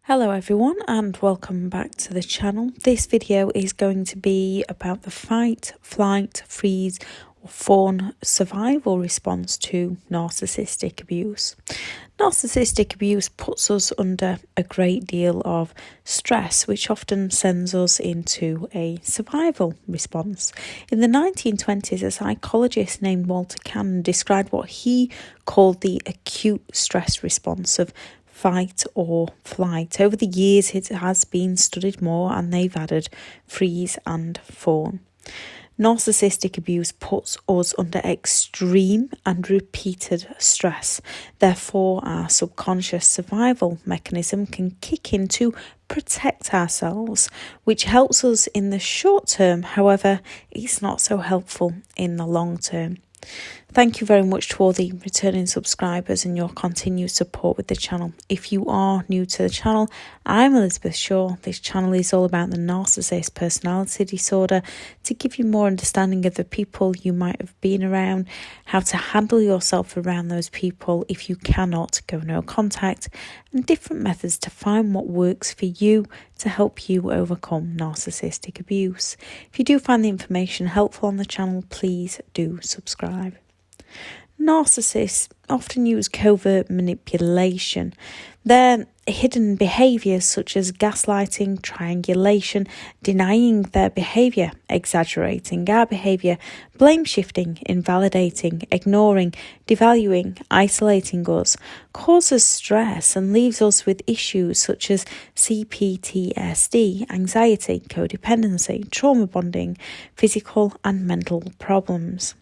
Hello everyone and welcome back to the channel. This video is going to be about the fight, flight, freeze or fawn survival response to narcissistic abuse. Narcissistic abuse puts us under a great deal of stress, which often sends us into a survival response. In the 1920s, a psychologist named Walter Cannon described what he called the acute stress response of fight or flight. Over the years, it has been studied more and they've added freeze and fawn. Narcissistic abuse puts us under extreme and repeated stress. Therefore, our subconscious survival mechanism can kick in to protect ourselves, which helps us in the short term. However, it's not so helpful in the long term. Thank you very much to all the returning subscribers and your continued support with the channel. If you are new to the channel, I'm Elizabeth Shaw. This channel is all about the narcissist personality disorder to give you more understanding of the people you might have been around, how to handle yourself around those people if you cannot go no contact, and different methods to find what works for you to help you overcome narcissistic abuse. If you do find the information helpful on the channel, please do subscribe. Narcissists often use covert manipulation. Their hidden behaviours such as gaslighting, triangulation, denying their behaviour, exaggerating our behaviour, blame shifting, invalidating, ignoring, devaluing, isolating us, causes stress and leaves us with issues such as CPTSD, anxiety, codependency, trauma bonding, physical and mental problems.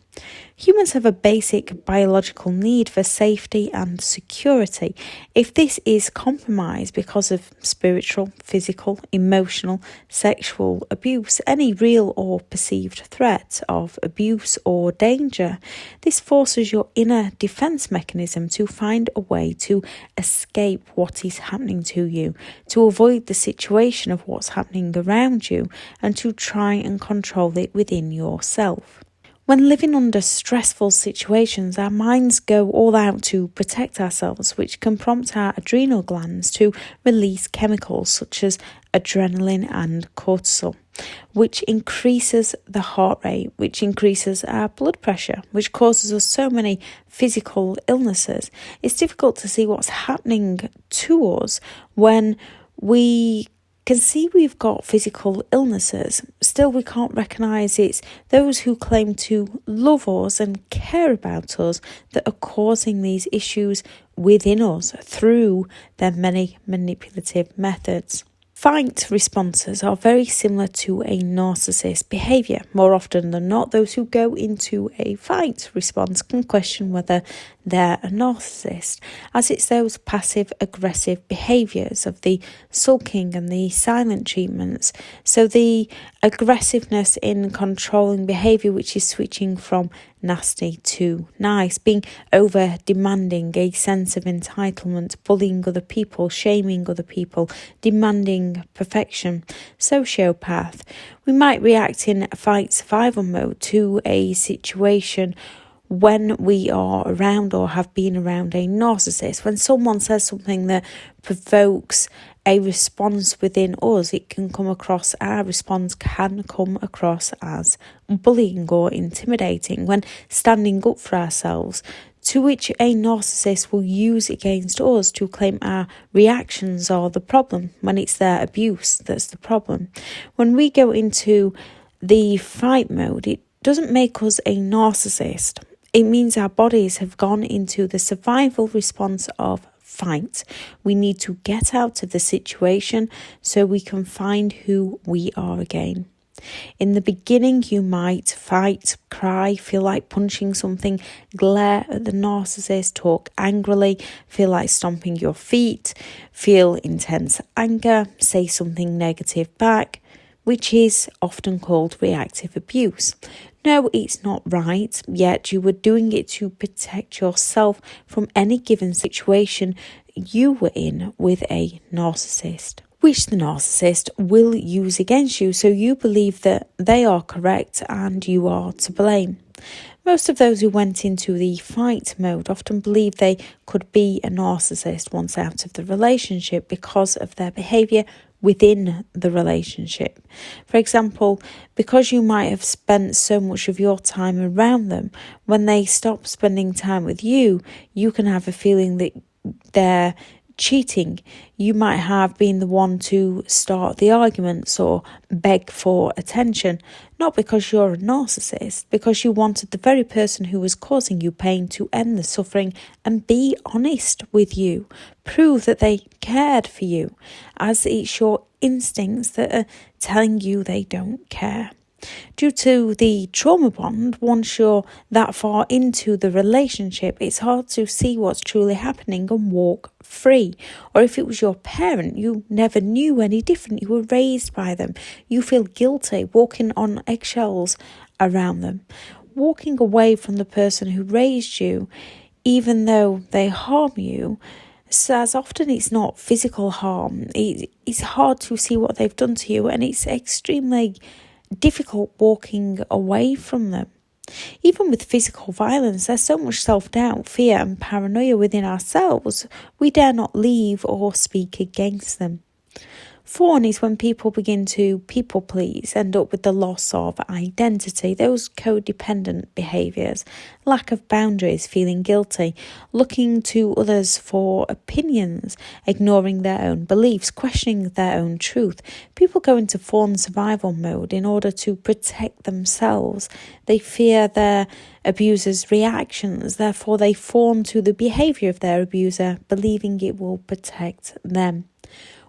Humans have a basic biological need for safety and security. If this is compromised because of spiritual, physical, emotional, sexual abuse, any real or perceived threat of abuse or danger, this forces your inner defense mechanism to find a way to escape what is happening to you, to avoid the situation of what's happening around you, and to try and control it within yourself. When living under stressful situations, our minds go all out to protect ourselves, which can prompt our adrenal glands to release chemicals such as adrenaline and cortisol, which increases the heart rate, which increases our blood pressure, which causes us so many physical illnesses. It's difficult to see what's happening to us when we can see we've got physical illnesses. Still, we can't recognise it's those who claim to love us and care about us that are causing these issues within us through their many manipulative methods. Fight responses are very similar to a narcissist behaviour. More often than not, those who go into a fight response can question whether they're a narcissist, as it's those passive-aggressive behaviours of the sulking and the silent treatments. So the aggressiveness in controlling behaviour, which is switching from nasty to nice, being over demanding, a sense of entitlement, bullying other people, shaming other people, demanding perfection. Sociopath. We might react in fight survival mode to a situation when we are around or have been around a narcissist. When someone says something that provokes a response within us, it can come across, our response can come across as bullying or intimidating when standing up for ourselves, to which a narcissist will use against us to claim our reactions are the problem, when it's their abuse that's the problem. When we go into the fight mode, it doesn't make us a narcissist. It means our bodies have gone into the survival response of fight. We need to get out of the situation so we can find who we are again. In the beginning, you might fight, cry, feel like punching something, glare at the narcissist, talk angrily, feel like stomping your feet, feel intense anger, say something negative back, which is often called reactive abuse. No, it's not right, yet you were doing it to protect yourself from any given situation you were in with a narcissist, which the narcissist will use against you, so you believe that they are correct and you are to blame. Most of those who went into the fight mode often believe they could be a narcissist once out of the relationship because of their behaviour within the relationship. For example, because you might have spent so much of your time around them, when they stop spending time with you, you can have a feeling that they're cheating. You might have been the one to start the arguments or beg for attention, not because you're a narcissist, because you wanted the very person who was causing you pain to end the suffering and be honest with you, prove that they cared for you, as it's your instincts that are telling you they don't care. Due to the trauma bond, once you're that far into the relationship, it's hard to see what's truly happening and walk free. Or if it was your parent, you never knew any different. You were raised by them. You feel guilty walking on eggshells around them. Walking away from the person who raised you, even though they harm you, so as often it's not physical harm. It's hard to see what they've done to you, and it's extremely difficult walking away from them. Even with physical violence, there's so much self-doubt, fear and paranoia within ourselves, we dare not leave or speak against them. Fawn is when people begin to people please, end up with the loss of identity, those codependent behaviours, lack of boundaries, feeling guilty, looking to others for opinions, ignoring their own beliefs, questioning their own truth. People go into fawn survival mode in order to protect themselves. They fear their abuser's reactions, therefore they fawn to the behaviour of their abuser, believing it will protect them.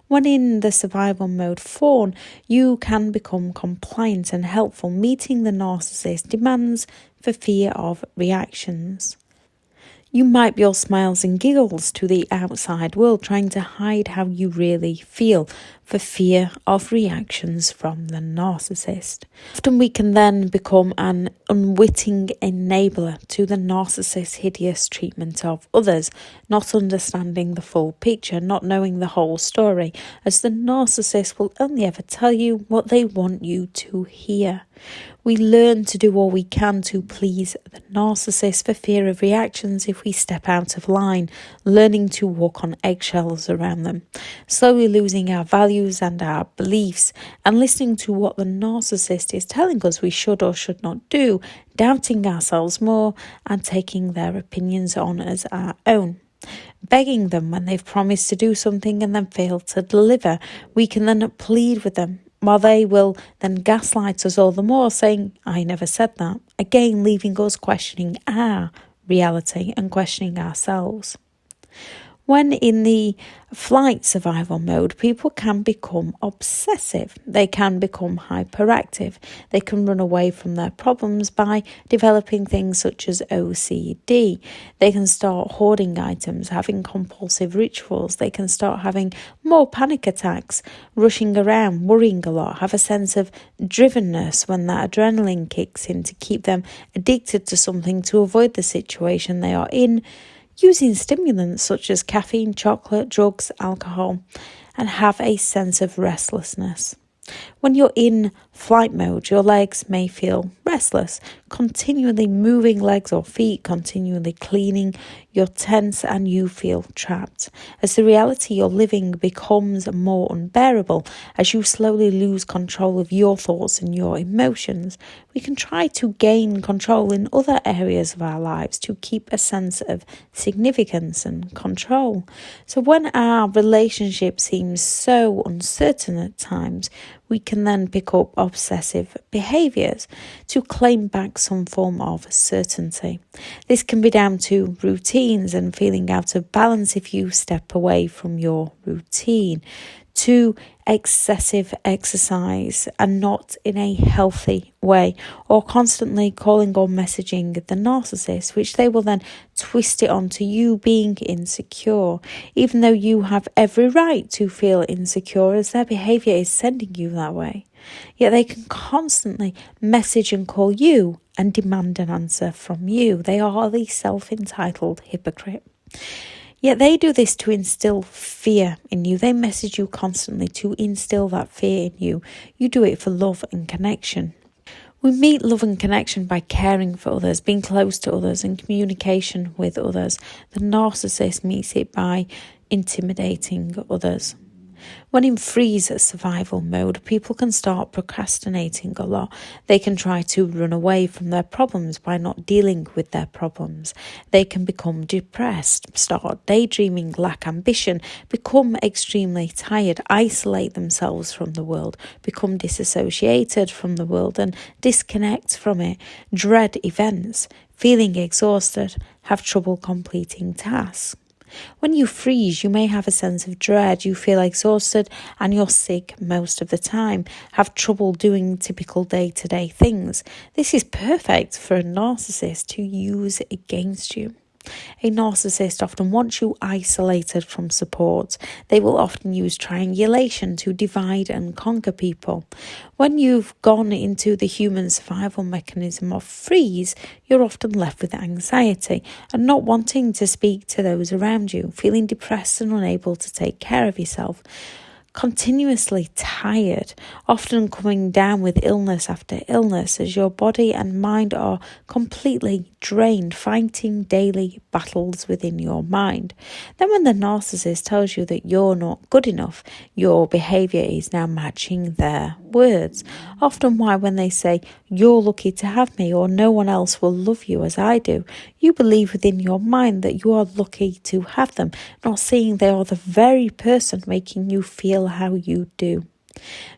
When in the survival mode fawn, you can become compliant and helpful, meeting the narcissist demands for fear of reactions. You might be all smiles and giggles to the outside world, trying to hide how you really feel for fear of reactions from the narcissist. Often we can then become an unwitting enabler to the narcissist's hideous treatment of others, not understanding the full picture, not knowing the whole story, as the narcissist will only ever tell you what they want you to hear. We learn to do all we can to please the narcissist for fear of reactions if we step out of line, learning to walk on eggshells around them, slowly losing our values and our beliefs, and listening to what the narcissist is telling us we should or should not do, doubting ourselves more and taking their opinions on as our own. Begging them when they've promised to do something and then fail to deliver. We can then plead with them, while they will then gaslight us all the more, saying, I never said that. Again, leaving us questioning our reality and questioning ourselves. When in the flight survival mode, people can become obsessive. They can become hyperactive. They can run away from their problems by developing things such as OCD. They can start hoarding items, having compulsive rituals. They can start having more panic attacks, rushing around, worrying a lot, have a sense of drivenness when that adrenaline kicks in to keep them addicted to something to avoid the situation they are in, using stimulants such as caffeine, chocolate, drugs, alcohol, and have a sense of restlessness. When you're in flight mode, your legs may feel restless, continually moving legs or feet, continually cleaning, you're tense and you feel trapped. As the reality you're living becomes more unbearable, as you slowly lose control of your thoughts and your emotions, we can try to gain control in other areas of our lives to keep a sense of significance and control. So when our relationship seems so uncertain at times, we can then pick up obsessive behaviours to claim back some form of certainty. This can be down to routines and feeling out of balance if you step away from your routine, to excessive exercise and not in a healthy way, or constantly calling or messaging the narcissist, which they will then twist it onto you being insecure, even though you have every right to feel insecure as their behaviour is sending you that way. Yet they can constantly message and call you and demand an answer from you. They are the self-entitled hypocrite. Yet they do this to instill fear in you. They message you constantly to instill that fear in you. You do it for love and connection. We meet love and connection by caring for others, being close to others and communication with others. The narcissist meets it by intimidating others. When in freeze survival mode, people can start procrastinating a lot. They can try to run away from their problems by not dealing with their problems. They can become depressed, start daydreaming, lack ambition, become extremely tired, isolate themselves from the world, become disassociated from the world and disconnect from it, dread events, feeling exhausted, have trouble completing tasks. When you freeze, you may have a sense of dread, you feel exhausted and you're sick most of the time, have trouble doing typical day-to-day things. This is perfect for a narcissist to use against you. A narcissist often wants you isolated from support. They will often use triangulation to divide and conquer people. When you've gone into the human survival mechanism of freeze, you're often left with anxiety and not wanting to speak to those around you, feeling depressed and unable to take care of yourself. Continuously tired, often coming down with illness after illness as your body and mind are completely drained, fighting daily battles within your mind. Then when the narcissist tells you that you're not good enough, your behaviour is now matching their words. Often why when they say, "You're lucky to have me," or "No one else will love you as I do," you believe within your mind that you are lucky to have them, not seeing they are the very person making you feel how you do.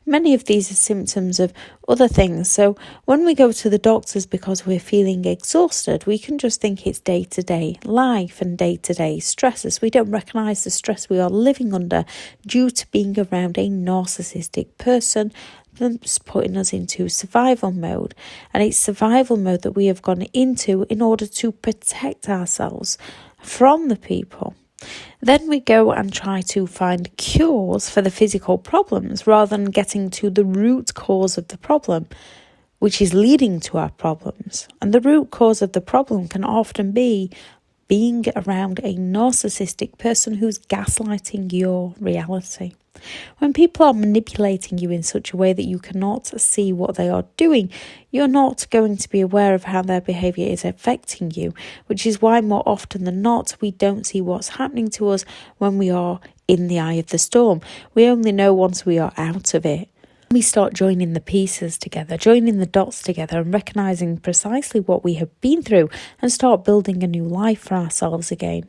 Many of these are symptoms of other things. So when we go to the doctors because we're feeling exhausted, we can just think it's day-to-day life and day-to-day stresses. We don't recognise the stress we are living under due to being around a narcissistic person that's putting us into survival mode. And it's survival mode that we have gone into in order to protect ourselves from the people. Then we go and try to find cures for the physical problems rather than getting to the root cause of the problem, which is leading to our problems. And the root cause of the problem can often be being around a narcissistic person who's gaslighting your reality. When people are manipulating you in such a way that you cannot see what they are doing, you're not going to be aware of how their behaviour is affecting you, which is why more often than not, we don't see what's happening to us when we are in the eye of the storm. We only know once we are out of it. We start joining the pieces together, joining the dots together and recognising precisely what we have been through and start building a new life for ourselves again.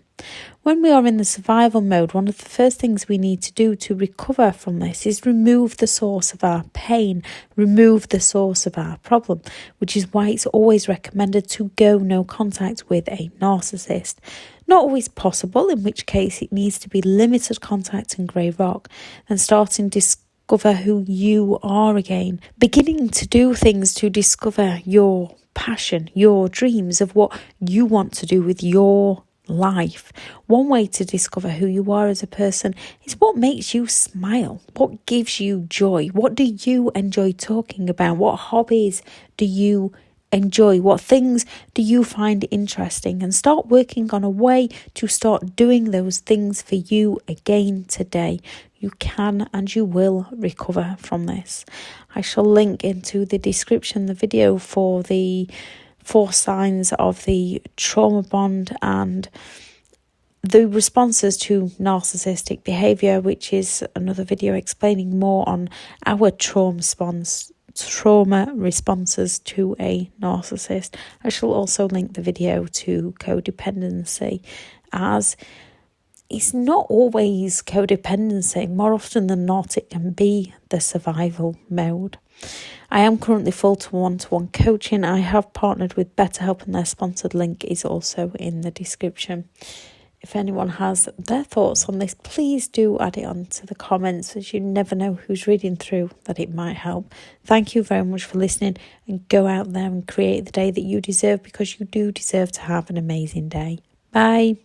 When we are in the survival mode, one of the first things we need to do to recover from this is remove the source of our pain, remove the source of our problem, which is why it's always recommended to go no contact with a narcissist. Not always possible, in which case it needs to be limited contact and grey rock, and starting discover who you are again, beginning to do things to discover your passion, your dreams of what you want to do with your life. One way to discover who you are as a person is what makes you smile, what gives you joy, what do you enjoy talking about, what hobbies do you enjoy, what things do you find interesting, and start working on a way to start doing those things for you again today. You can and you will recover from this. I shall link into the description the video for the 4 signs of the trauma bond and the responses to narcissistic behaviour, which is another video explaining more on our trauma responses to a narcissist. I shall also link the video to codependency, as it's not always codependency. More often than not, it can be the survival mode. I am currently full to one-to-one coaching. I have partnered with BetterHelp and their sponsored link is also in the description. If anyone has their thoughts on this, please do add it onto the comments, as you never know who's reading through that it might help. Thank you very much for listening, and go out there and create the day that you deserve, because you do deserve to have an amazing day. Bye.